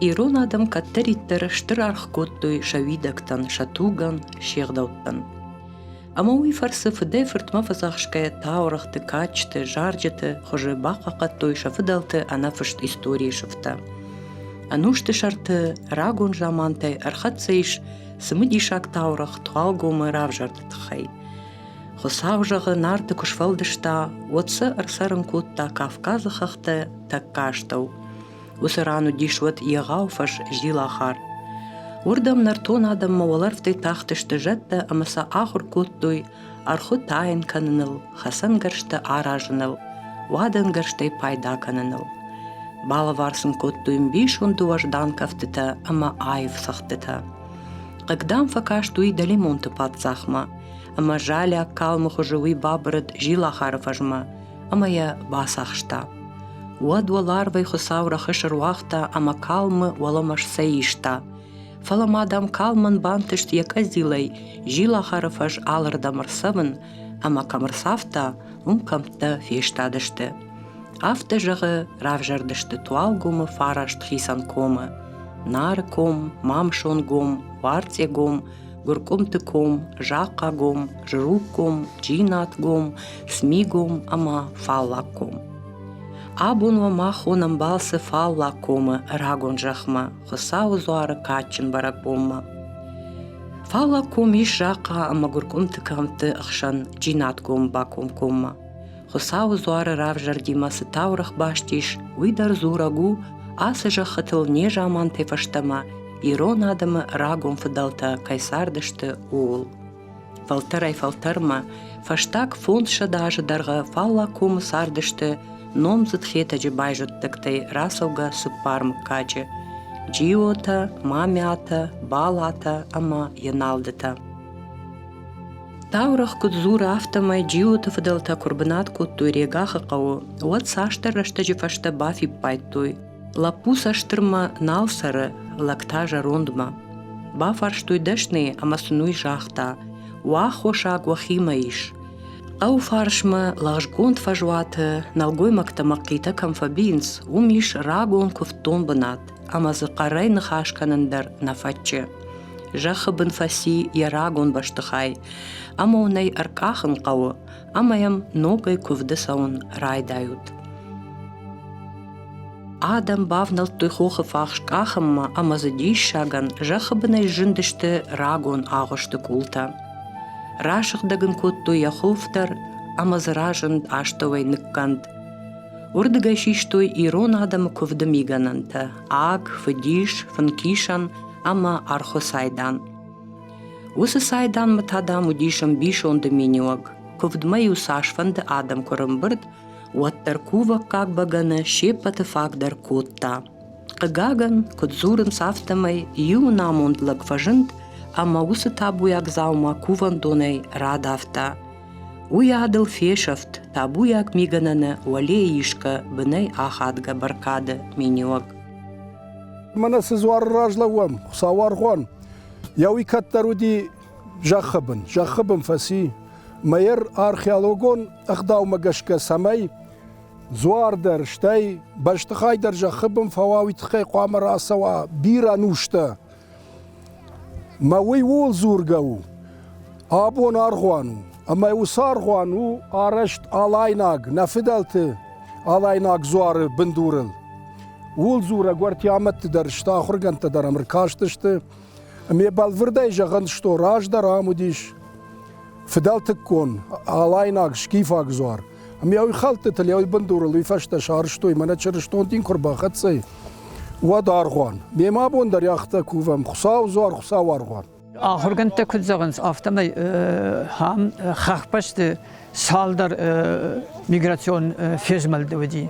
Ирон адам каттариттер штыр архкоттой шавидактан шатуган шегдауттан. Амауи фарсы фыде фыртма фазахшкая таурахты качты жарджеты хожи бака каттой шафыдалты анафышт истории шыфта. Анушты шарты рагон жамантай архатсайш сымыдишак таурах туалгомы равжарды тхай. Хосавжағы нарты кушвалдышта отсы арсарын котта Кавказахахты таккаштау. Усырану дишват ягауфаш жилахар. Урдам нартон адам маваларфты тахтышты жатта амаса ахур коттой арху тайын каныныл, хасан гаршты аражыныл, вадан гарштай пайда каныныл. Бала варсын коттуим биш он дуаждан кафтыта, ама айв сахтыта. Когда факаштуи далимонты патсахма, ама жаля калмуху живый бабрат жилахар фажма, ама я басахшта. Уадваларвай хосавра хышыруахта, ама калмы валамаш саишта. Фаламадам калман бантышт яказилай, жилахар фаж алырдамырсавын, ама камырсавта камта фештадышты. Афты жағы равжардышты туалгумы фарашт хисан комы. Нары ком, мамшон гом, варте гом, гуркомты ком, жаққа гом, жырук гом, джинат гом, сми гом, ама фалла ком. Абунва махонам балсы фалла комы рагон жақма, хысау зуары качын барак бомма. Фалла ком иш жаққа, ама гуркомты камты ақшан джинат гом баком комма. Хысау зуары равжардимасы таурах баштиш, уйдар зурагу, асы жақытыл не жаман тефаштама, ирон адамы рагон фыдалта кайсардышты уыл. Фалтырай фалтырма, фаштак фонд шадажы дарға фалла комы сардышты, номзыт хетажы байжыттықтай расауға сыппармы качы. Джиота, мамята, балата, ама яналдыта. Таурах кудзура автомай джиота фыдалта курбанат куттуй регахы қауы, уат саштар раштажы фашта бафи пайттуй. Лапу саштырма налсары, лактажа рондма. Бафарштуй дашны, ама сунуй жахта, уахоша гуахима иш. Ау фаршма лажгонд фажуаты, налгой мактамакита камфабинс, умиш рагон куфтон банат, ама зықарай нахашканандар нафатчы. Жахы бін фаси ярагон баштыхай, ама унай аркахын қауы, амаям ногай кувды саун райдают. Адам бавнал туйхохы фахшкахымма, ама задиш шаган, жахы бінай жындышты рагон ағышты култа. Рашықдагын котту яховтар, ама заражын аштовай ныкканд. Урдыгай шиштой ирон адамы кувды мигананта, аг, фыдиш, фынкишан, ама архо сайдан. Усы сайдан матадам удишам биш онды миниуаг, кувдмай усашфанды адам корымбырд, уаттар кува как баганы шепаты фагдар котта. Кыгаган, кудзурын сафтамай, ю намондлаг фажынд, ама усы табуяк заума куван донай радавта. Уядыл фешафт, табуяк мигананы уале ишка бынай ахадга баркады миниуаг. Мана сызуар ражлауам, саваргон. Яуи каттаруди жахыбын фаси. Майер археологон агдау магашка самай. Зуардар штай, баштыхайдар жахыбын фававитхай қуамар асава бира нушта. Мауи уол зургау. Абон аргуану. Амай усаргуану арашт алайнаг, нафидалты алайнаг зуары бындурыл. Уол зура гвартиаматты дар шта ахурганта дар амркаштышты. Ме балвырдай жаған што раждар амудиш. Фидалтык кон, алайнаг, шкифаг зуар. Ме ауи халты тали ауи бындурыл, уи фашта шарыштой, мана чарыштон тин корбахатсай. Уад аргуан. Ме мабон дар яхта кувам, хусау зуар, хусау аргуан. Ахурганта кудзагынс автомай хам хахпашты салдар миграцион фезмалды вади.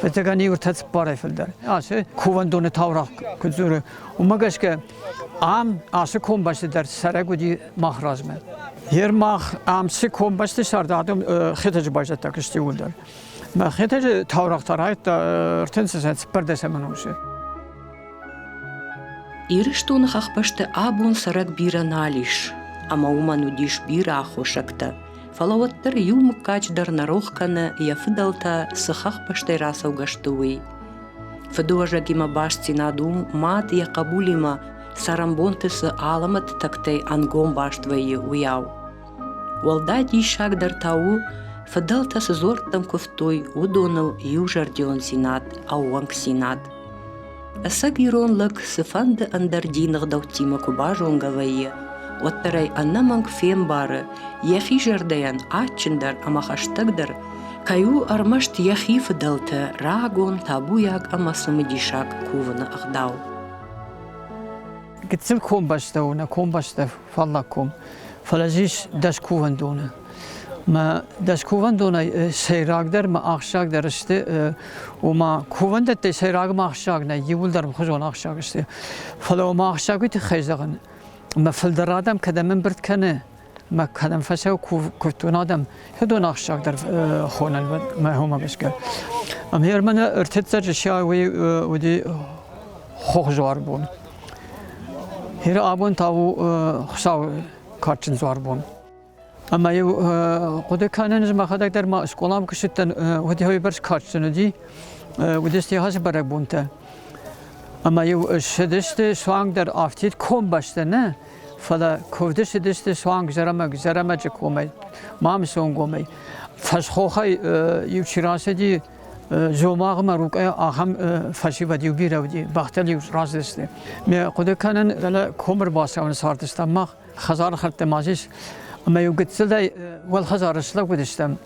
فتگانی ورتاس پاره فلدر. آسه کووندون تاورق کدزوره. ومگشکه عام آسه کم باشه در سرگودی مخراجمه. هر مخ عام سه کم باشه سردادم خیتج باشه تاکشتی ولدر. ما خیتج تاورق ترایت ارتنسیت پردسه منوشه. Ирыштон хахпашты абун сарак бира налиш, ама уману диш бира ахошакта. Фалаваттар юмыккачдар нарохканы яфыдалта сыхахпаштай расаугаштуй. فدوجا ما باش سينادوم مات يا قبولي ما سارمبونتس عالمت تكتي أنقوم باشتوي وياو والدادي شاك درتاو فدلتس زورتم كفتوي ودونل يوجرديون سينات أو وانك سينات الساقيرون لك سفاند أندر دينغ دوتيما كوباجون غوي واتري أنمانك فين بار يخي جرديان آتشندر أما خشتقدر كايو أرمشت يخي فدلت راغون تابوياك أما سمديشاك كوفن أخداو قتل كوم باشتونا كوم باشتف فالله فلازيش داش كوفن دونا ما داش كوفن دونا سيراغ در ما أخشاق در استه وما كوفن دت سيراغ ما أخشاق نا يقول در مخزون أخشاق استه فلو ما أخشاق بيت خيزغن ما فلدر آدم كدم من برد کنه ما كدم فسه كفتون آدم هدون أخشاق در خونه ما هما بسكر ام هير من ارتدت جشيا ودي خوخ زوار بون هير آبون تاو خساو كارتن زوار بون اما يو قد كان نزم خدك در ما اسكولام كشتن ودي هوي برش كارتن دي ودي استيهاز برك بونته اما يو شدشت سوانگ در آفتید کم باشته نه فلا کوفده شدشت سوانگ زرمه جکومه مام سونگومه فشخوخای یو چیراسه دی زوماغ مروک آخم فشی و دیو بیره و دی بختل یو راز دسته می قد کنن دل کمر باسه اون سارتستم مخ خزار خرط مازیس اما یو گتسل دی ول خزار اسلق بدستم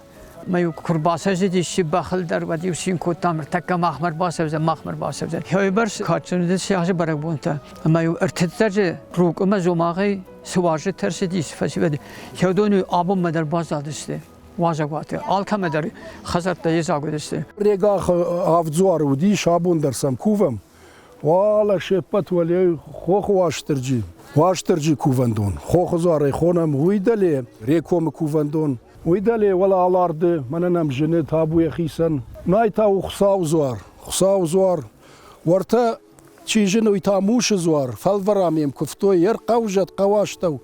ما يو كرباسة جدي شبه خلدر وديو سين كوتامر تكا مخمر باسه مخمر باسه هاي برس كاتشون دي سياج برك بونتا ما يو ارتدتر روك ما زوماغي سواج ترسديس فسيبدي يودوني ابو مدر بازادسته واجباته الكا مدر خزرت يزاغدسته ريغا افزوار ودي شابون درسم كوفم والا شپت ولي خوخ واشترجي كوفندون خوخ زاري خونم ويدلي ريكوم كوفندون ويدلي ولا الارض مننم جنت ابو يخيسن نايتا خصاو زوار ورتا تشيجنو يتاموش زوار فالفراميم كفتو يرقوجت قواشتو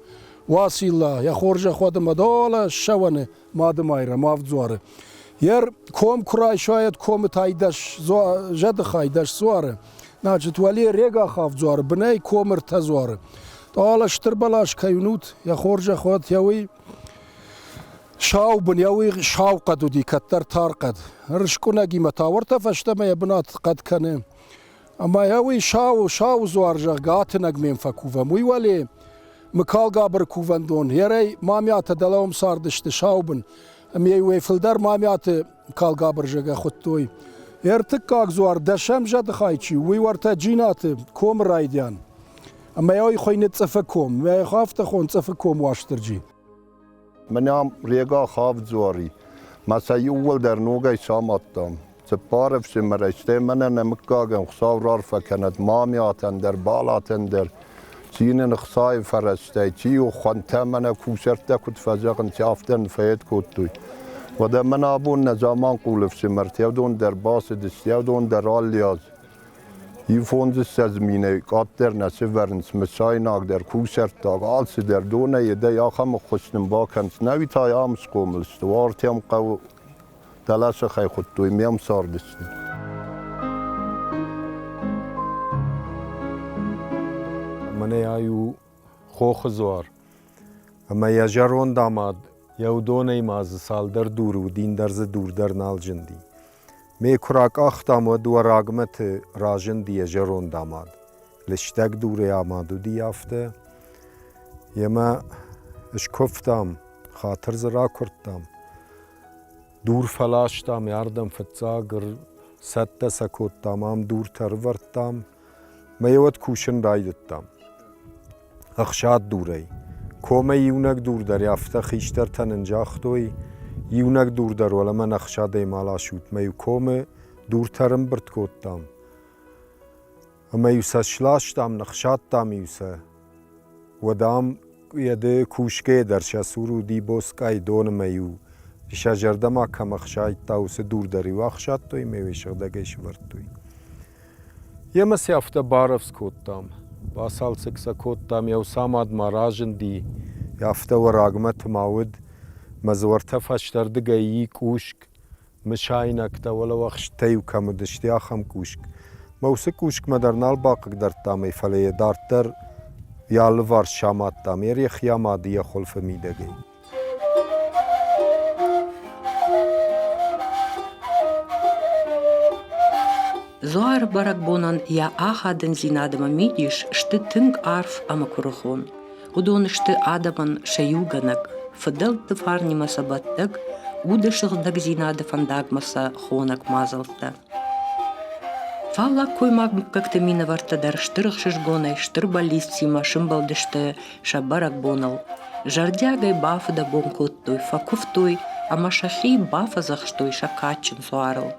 واسيلا يا خورجا خود مدولا شونه مادمايره مافزوار ير كوم كراي شايد كوم تايدش جد خايدش زوار ناجت ولي ريغا خاف زوار بناي كومر تزوار طال شتربلاش كينوت يا خورجا خود يوي شاو بنيوي شاو قدو دي كتر تار قد رشكونا جيما تاورتا فشتما يبنات قد كان اما يوي شاو زوار جغات نجمين فكوفا موي ولي مكال قابر كوفان دون هيري ماميات دلوم صاردشت شاوبن ام يوي فلدر ماميات مكال قابر جغا خطوي يرتكاك زوار دشم جد خايتشي وي ورتا جينات كوم رايديان اما يوي خوي نتصفكوم ما يخاف تخون تصفكوم واشترجي من يوم ريغا خاف زواري ما سيول در نوغي سامتام سپارف سمرشته من نمكاغن خساو رارفا كانت مامياتن در بالاتن در سينن خساي فرسته تيو خانتا من كوسرتا كت فزاقن تيافتن فيد كوتوي ودا من ابون نظامان قولف سمرت يودون در باس دست يودون در آلیاز يفونز سزمینه قاتر نسیورنس مسایناک در کوسرتاگ آلس در دونه یده یاخم خشنم باکنس نوی تا یامس قوملست وارتیم قو دلس خی خودتوی میم ساردستی من یایو خوخ زوار اما یجرون داماد یو دونه ماز سال در دور و دین درز دور در نال جندی می کراک آختم و دو راگمت راجن دیه جرون داماد لشتک دوره آمادو دی یافته یما اش کفتم خاطر زرا کرتم دور فلاشتم یاردم فتزاگر ست سکوت تمام دور تر ورتم میوت کوشن رایدتم اخشاد دوره کومه یونک دور در یافته خیشتر تننجاختوی یونک دور در ولی من اخشاده مالا شود میو کومه دورترم برد کودتم اما یوسا شلاشتم نخشادتم یوسا و دام یده کوشکه در شسورو دی بوسکای دون میو ریشا جردما کم اخشاید تاوس دور داری و اخشاد توی میوی شغدگیش ورد توی یه مسی افته بارفز کودتم با سال سکسا کودتم یو ساماد ماراجن دی یافته و راگمت ماود مزورته فشتردگه یی کوشک مشاینک تا ولا وخش تیو کم دشتیا خم کوشک Mausa kushk madar baqık dar tamay faleye dartlar yalı var şamat tamir ya khiyamadi ya khulf midagi. Zoar barakbonan ja ahaden zinadama midish shte tëng arf ama kurohon. Udon shte adaman shayuganak. Fadel të farni masa battëg, ude shëgdag zinade fandag masa honak mazalta. Falla kujmak këtë mine varta dar shtërëg shishgone, shtërbalistsima shëmbaldishte shabarak bonal. Жардягай бафа да бонкоттуй, факуфтуй, ама шахи бафа захштуй шакачын суарыл.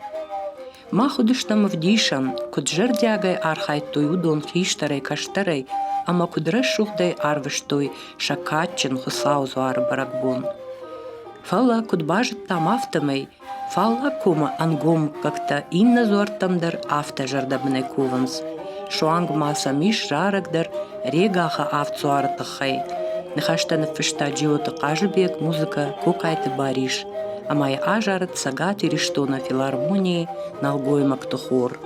Махудыштам вдишан, куд жардягай архайтуй удон хиштарай каштарай, ама кудраш шухдай арвыштуй шакачын хусау зуар баракбон. Фалла куд бажит там автомай, фалла кума ангом как-то инна зуартамдар авто жардабнай куванс. Шуанг маса миш жарагдар регаха автсуартахай. Нехашта нефышта джиота кажбек музыка кукайты бариш, а моя ажарат сагати ришто на филармонии налгой мактохор.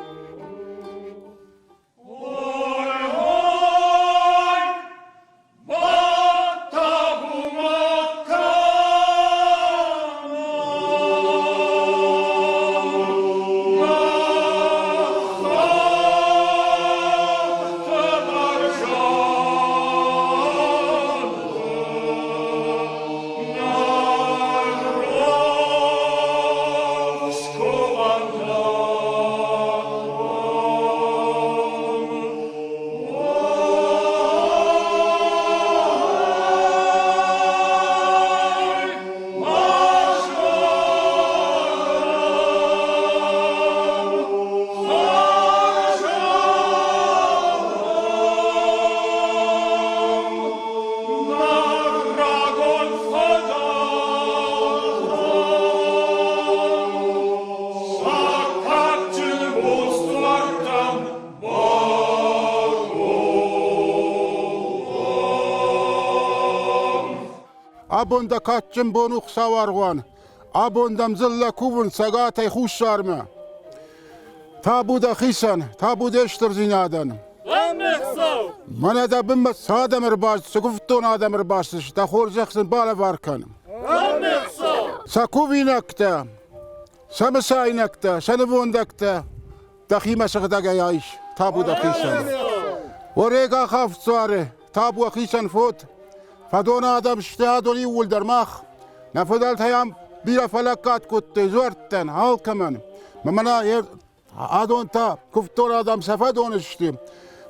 Abonda kaçın bonuk savargan, abondam zilla kuvun sagatay khusharma. Tabuda khisan, tabuda eştir zinadan. Mana da bimma sadamir baş, sukufton adamir baş, ta khorjaksın bala varkan. Sakuvinakta, samasaynakta, sanavondakta, dakhima sagdaga yaish, tabuda khisan. Orega khaftsare, tabu khisan fot. فدون آدم اشتهادوني ولدر ماخ نفضلت هيام بيرا فلكات كنت زورتن هاو كمان ممنا آدون تا كفتون آدم سفدون اشتي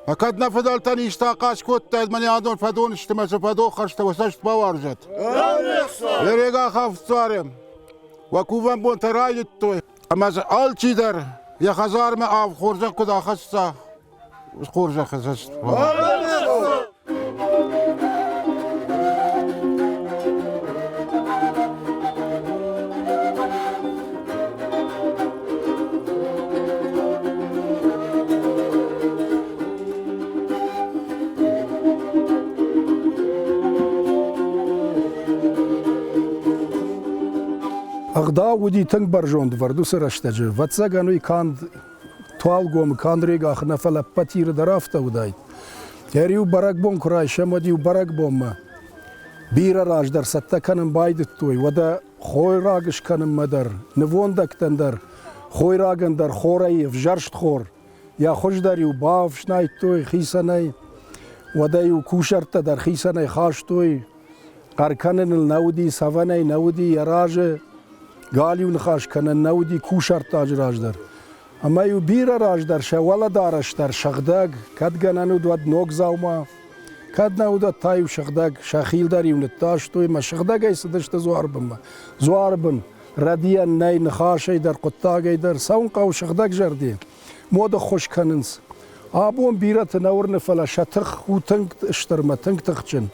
فقد نفضلتني اشتاقاش كنت من آدون فدون اشتي ما سفدو خرشت وسشت باورجت يريقا خافت صارم وكوفن بون ترايلتوي اما آل چي در يا خزار ما آف خورجك كدا خستا خورجك خسست Ағда уди тынг баржонд варду сырыштажы. Ватсагану канд туалгом кандрега ахна фала патир дарафта удайт. Яриу баракбон курай шамадиу баракбомма. Бира раждар сатта каным байдыт той. Вада хойрагыш каным мадар. Невондактандар. Хойрагандар хораев жаршт хор. Я хождариу бав шнайт той хисанай. Вадаю кушарта дар хисанай хаш той. Карканын науди саванай науди яраже. Галиун хаш канан науди кушар таж раждар. Ама ю бира раждар шавала дараштар шагдаг кадганану двад ног заума. Каднауда таю шагдаг шахилдар юнет таш той ма шагдаг ай садашта зуарбым. Зуарбын радиян най нхашай дар қуттагай дар саун қау шагдаг жарди. Мода хош канынс. Абон бира тнаурны фала шатых утынг штырма тынг тыхчын.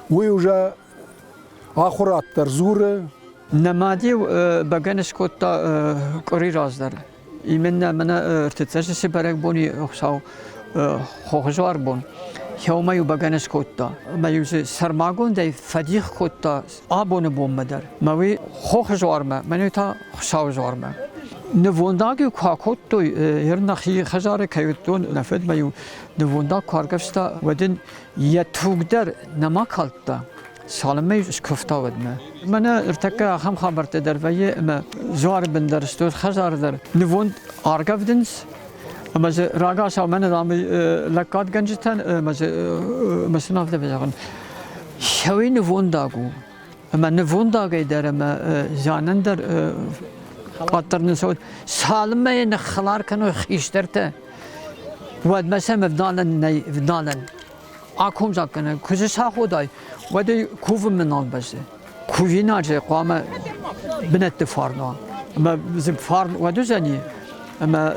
Уй уже ахурат дар зуры نمادی بگنش کتا کاری راز داره. ایمن من ارتدادش سپرگ بونی خساو خوشوار بون. هیومای بگنش کتا. میوز سرماگون دی فدیخ کتا آبون بوم مدر. موی خوشوار ما منو تا خساو زوار ما. نوونداگی کاکوت توی نخی خزاره کیوتون نفد میو نووندا کارگفستا ودن یتوگدر نما کالتا سالمه شکفتا ودمه من ارتکا هم خبرت در وی ما زوار بندرستود خزار در نووند آرگفدنس اما راگا سال من رامی لکات گنجتن مثلا افته بزاقن شوی نوونداگو اما نوونداگی در اما زانن در قطر نسود سالمه نخلار کنو خیشترته ود مثلا مفدالن آکوم زاکنه کجا ساخودای ودی کوف منال بسه کوفی ناجه قامه بنت فارنا اما زب فارن ودو زنی اما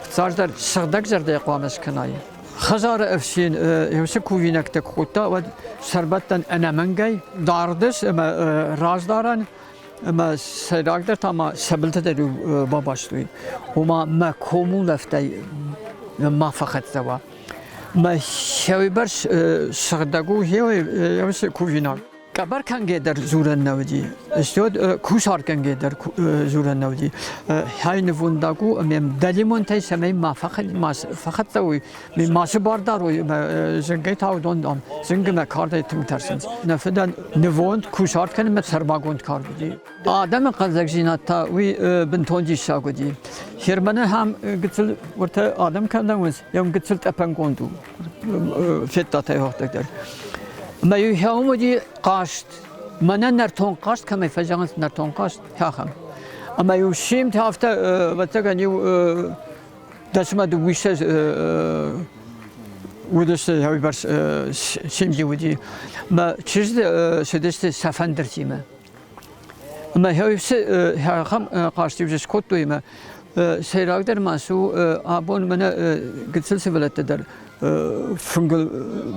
ساردر سردک زرده قامه سکنای خزار افسین یوسف کوفی نکته خوتا ود سربتن انا منگای داردش اما رازدارن اما سراغدر تاما سبلت درو باباشتوی ما کومو لفته ما فقط دوا ما شوی برش سردگو یوس کوفینا کبر کنگه در زورن نودی استود کوشار کنگه در زورن نودی های نووندگو میم دلیمون تای سمی ما فقط دوی می ماس باردار و زنگی تاو دوندام زنگ ما کار دیتم ترسنز نفدن نووند کوشار کنه مت سرباگوند کار بدی آدم قلزک زینات تا وی بنتونجی شاگودی هرمنه هم گتل ورته آدم کندن وز یم گتل تپنگوندو فتا تای وقت در ما یهودی قاشت من نرتون قاشت کمی فجانس نرتون قاشت هاخم اما یوشیم تافته وتگن یو دشما دویشه ودست هاوی برس شیم جودی ما چیز شدست سفندر تیمه اما هاوی هاخم قاشتی بجس کتوی ما سیراغ در ماسو آبون من گتسل سبلت در فنگل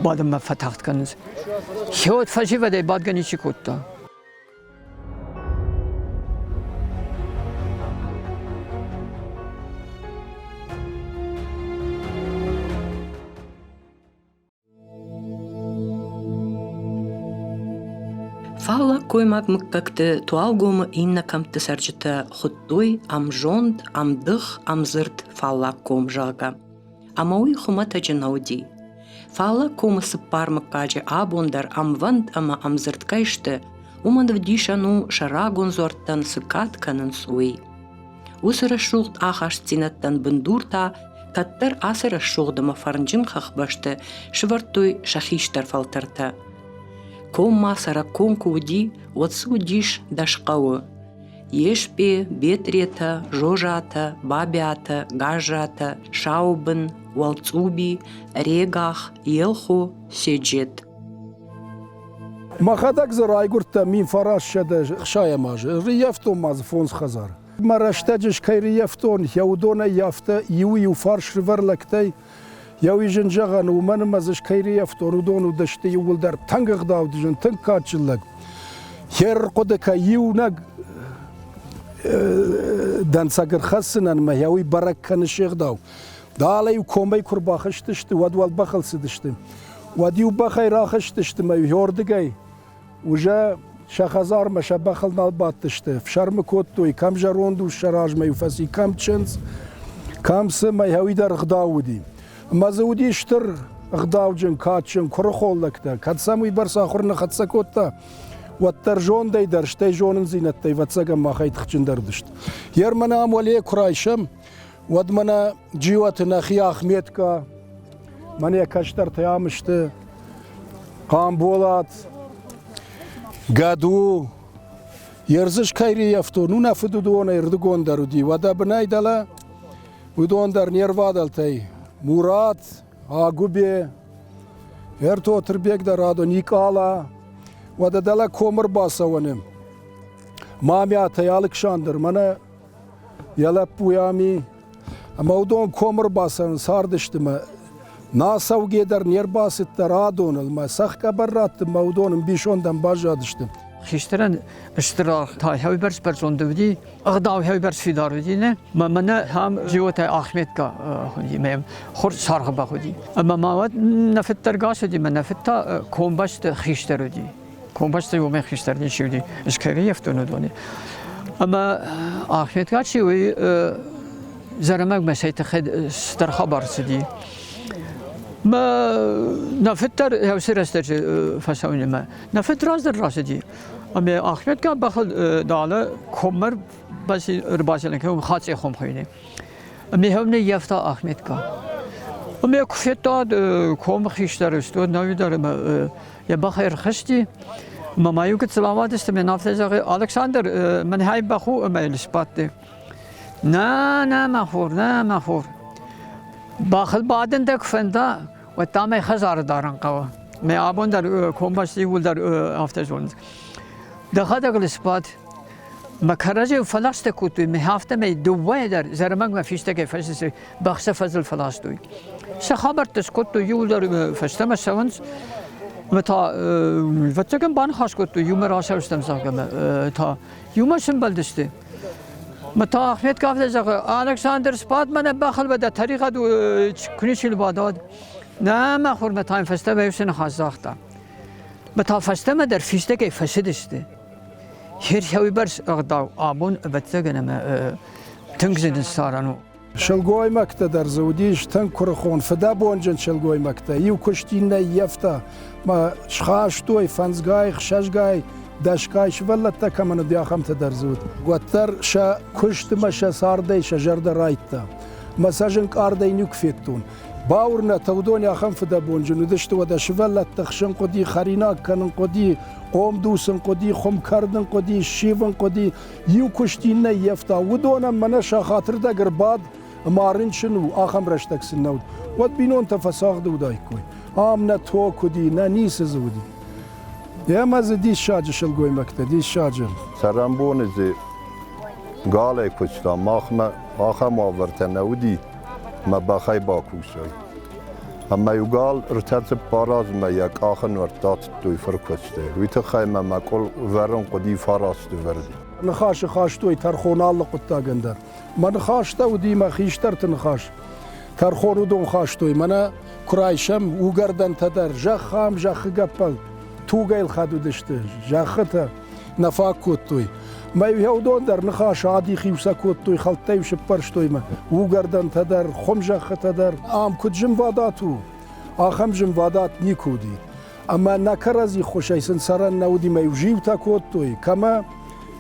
بعد ما فتحت کنز شود فجی و دی بعد گنی چی کتا Фала коймак мыккакты туалгомы инна камты саржыта хуттой амжонд амдых амзырт фала ком жага. Амауи хумата джанауди. Фала комы сыппар мыккаджы абондар амванд ама амзырт кайшты уманд вдишану шарагон зорттан сыкат канын суи. Усыра шуғт ахаш цинаттан бындурта каттар асыра шуғдыма фарнжын хахбашты шывартой шахиштар фалтарта. Комма саракон куди отсу диш дашқауы. Ешпе, бетрета, жожата, бабята, гажата, шаубын, уалцуби, регах, елху, седжет. Махадак зарайгурта мин фараш шада шаямаж. Рияфтон маз фонс хазар. Мараштаджиш кай рияфтон яудона яфта ю фарш риверлактай. Яви жинжаган у мен мазиш кай рияфтон удону даште юлдар тангах давдижен танкачылак. Хер қодека юнаг دانساگر خاصن ما یاوی برک کنه شیخ داو. دالی کومی کرباخش داشته ودوال بخل سداشته. ودیو بخی راخش داشته ما یوردگی. وجا شخازار مش بخل نالبات داشته. فشرم کود توی کم جروندو شراج ما یفسی کم چنز. کم سه ما یاوی در غداودی. مازودی شتر غداو جن کاتشن کرخول لکتا. کاتسامی برس آخر نخاتسا کوتا. والترجون داي درشتي جونن زينتي واتساقا ما خيت خجن دردشت يرمنا ولي كرايشم ودمنا جيواتنا خياخ ميتكا مني كاشتر تيامشت قامبولات قادو يرزش كايري يفتو نونا فدودون يردقون درودي ودا بناي دالا ودون در نيروادلتي مراد آقوبي يرتو تربيك درادو نيكالا وده دل کومر باسوانم مامیات یالک شاندر منه یلا پویامی اما اودون کومر باسن ساردشتم ناسو گیدر نیر باست درادون الما سخ کبرات مودون بیشوندم باجادشتم خیشترن اشتراک تا هاوی برس پرسونده بودی اقدام هاوی برس فیدار بودی نه من هم جوت احمد کا خودی میم خور سارغ با خودی اما ما نفت ترگاش دی من نفت تا کومباشت خیشتر بودی کومباشت یوم خیشتر نیشودی اشکری یفتون دونی Ama Ahmet kaçı ve zaramak mesayte star haber sidi. ما نفتر هوسي رستر فسوني ما نفتر رازر راسدي أما أحمد كان بخل داله كمر بس رباجنا كم خاصة خم خيني أما هم نيفتا أحمد كان أما كفتا كم خيشتر استود نويدار ما يبخير خشتي ما يوجد سلامات است من نفته زاغ ألكساندر من هاي بخو أما الإثبات نا مخور باخل بعدين دك فندا وتامي خزار دارن قوا ما أبون در كومباشتي ول در أفتزون دخلت الإثبات ما خرج فلاست كوتوي ما هفته ما دوّي در زرمك ما فيش تكي فشس بخس فزل فلاستوي سخبر تسكوتو يول در فشتم سوانس متى فتكن بان خاص كوتو يوم راسه استم ساكم تا يوم سنبل دسته متى أحمد كافل زغ ألكسندر سبات من بخل بده طريقة كنيش الباداد نعم أخور متى فسته بيوسن خازاختا متى فسته ما در فيشته كي فسدشته هير شوي برس أغداو آبون بتزغنا ما تنقزن السارانو شلگوی مکته در زودیش تن کرخون فدا بونجن شلگوی مکته یو کشتینه یفته ما شخاش توی فنزگای خششگای داشکایش ولت کمان دیاخم در زود گوتر شا کشت مشه سارده شجرده رایتا مساجن کارده نیکفتون باورنا تودون یاخم فدا بونجن دشت و داش ولت تخشن قدی خرینا کنن قدی قوم دوسن قدی خم کردن قدی شیون قدی یو کشتینه یفته ودونم منش خاطر دگر باد مارن شنو آخم رشتک سنود ود بینون تفساق دودای کوی آم نه تو کدی نه نیس زودی یا مزه دیش شاجه شلگوی مکته دیش شاجه سرمبون زی گاله کشتا آخم آورته نودی ما بخای باکوشای اما یو گال ارتت باراز ما یک آخن ورتات توی فرکشته ویت خیمه ما کل ورن قدی فراست وردی نخاش توی ترخون الله قطع گندر من خاش تا و دیما خیشتر تنخاش ترخون دون خاش توی من کرایشم و گردن تدر جخام جخ گپل تو گیل خدو دشته جخته نفاق کود توی ما یهودون در نخاش عادی خیوسا کود توی خلطه و شپرش توی ما و گردن تدر خم جخ تدر آم کد جم واداتو آخم جم وادات نیکودی اما نکرازی خوشایسن سران نودی ما یوجیو تا کود توی کما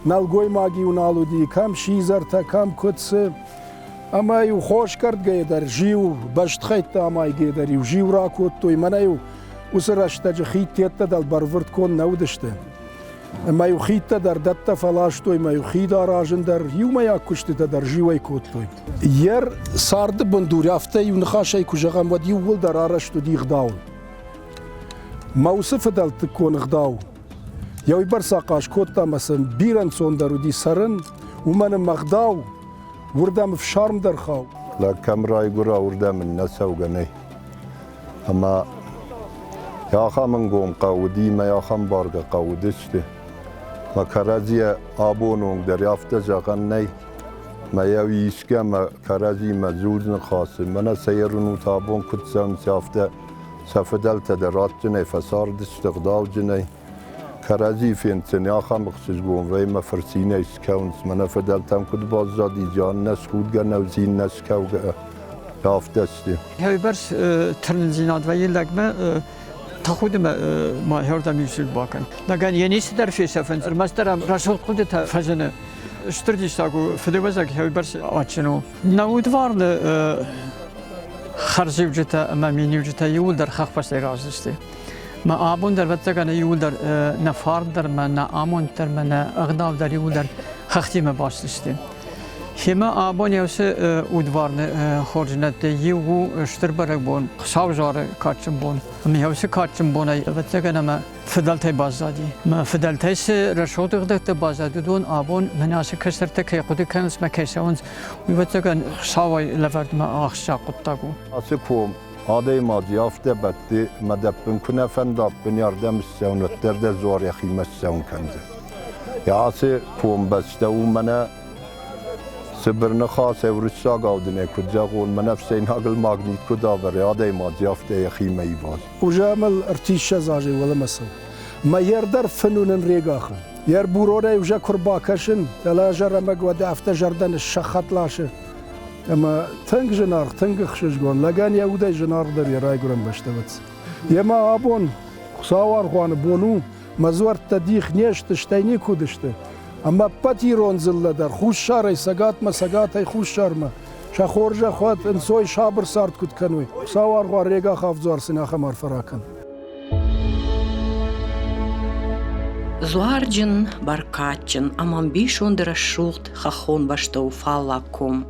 نالگوی ماگی و نالودی کم شیزر تا کم کدس اما یو خوش کرد گه در جیو بشت خیت تا امای گه در یو جیو را کود توی من یو وسرشت جا خیت تیت دل برورد کن نودشته اما یو خیت در دت فلاش توی ما یو خید آراجن در یو ما یا کشت در جیوی کود توی یر سارد بندور یافته یو نخاشه کجاغم ود یو ول در آرشت دی غداول موصف دل تکون غداو یوی برساقاش کوتا مثلا بیرن سوندر و دی سرن و من مغداو وردم فشارم در خواو لکم رای گرا وردم نسو گنی اما یاخم من گوم قودی ما یاخم بارگ قودشته ما کرازی آبونون دریافته جاگن نی ما یوی ایشگه ما کرازی مزود نخواست من سیرونو تابون کتسان سیافته سفدل تدرات جنی فسار دستقداو جنی کرازی فینتن آخام بخشش گوم وی ما فرسینه اسکاونس من فدلتم کد بازدادی جان نسخود گه نوزین نسکاو گه یافتستی هاي برس ترنزينات ويا لقمة تأخذ ما هردم يشيل باكن لكن ينيس در في سفن مستر رسول قدرت فزنه اشترديش تاكو فدوزك هاي برس أتشنو نود وارد خرج وجته أمامي وجته يول در خخ بس رازسته ما آبون در وقت كان يول در نفار در من آمون در من أغنام در يول در خختي ما باشسته هما آبون يوس اودوارن خورجنت يو شتربرك بون خساوجار كاتشم بون هم يوس كاتشم بون وقت كان ما فدلتي بازادي ما فدلتي س رشوت قدرت بازادي دون آبون مناسك كسرت كي قد كانس ما كيسونز وقت كان خساوي لفرد ما أخشى قطعو أسيبهم هذا ما ضيافته بدي ما دبن كنا فندق بنياردم السون وترد زوار يا خيمة السون كنزه يا أسي قوم بس تو منا سبرنا خاصة ورشا قاودنا كجا قول من نفسين هاقل ماغنيت كدا برياضة ما ضيافته يا خيمة يباز وجامل ارتيش زاجي ولا مسو ما يردر فنون ريقاخن Yer burore uja kurbakashin, dela jaramag ve defte jardan şakhatlaşı. Ama teng jenar, teng xshgon, lagan yahuda jenar der yaray guram baştavat. Yema abon, xawar xwan bonu, mazwar tadikh neşt shtayni kudishte. Ama patiron zilladar, xush sharay sagat ma sagat ay xush sharma. Şaxorja xwat insoy şabr sart kut kanwi. Xawar xwa rega xafzar sina xamar farakan. Зуарджин баркатчин, амам бишундера шухт хахон баштау фаллаком.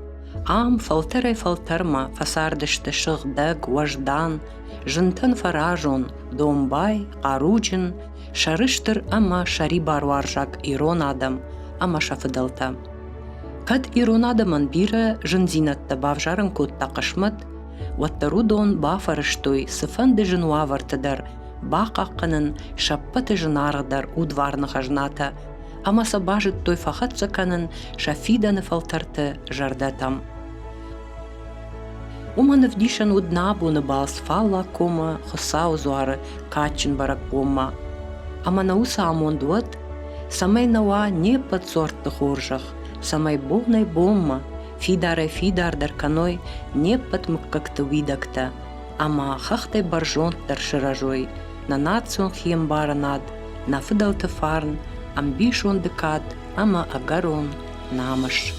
Ам фалтерай фалтерма фасардышты шыгдаг важдан, жынтын фаражон, домбай, қаруджин, шарыштыр ама шари барваржак ирон адам, ама шафыдалта. Кад ирон адаман бире жынзинатта бавжарын котта қышмыт, ваттарудон бафарыштой сыфанды жынуавартыдар, бақаққынын шаппаты жынарыдар удварны хажната, ама сабажыт той фахатсаканын шафиданы фалтарты жардатам. Уманы вдишан уднабуны балс фалла кома хосау зуары качын барак бома. Ама науса амондуат, самай науа не под сорты хоржах, самай болнай бомма, фидаре фидардар каной не под мыккакты видакта, ама хахтай баржонттар шыражой, на национ хием баранад, на фыдалты фарн, амбишон декад, ама агарон намыш.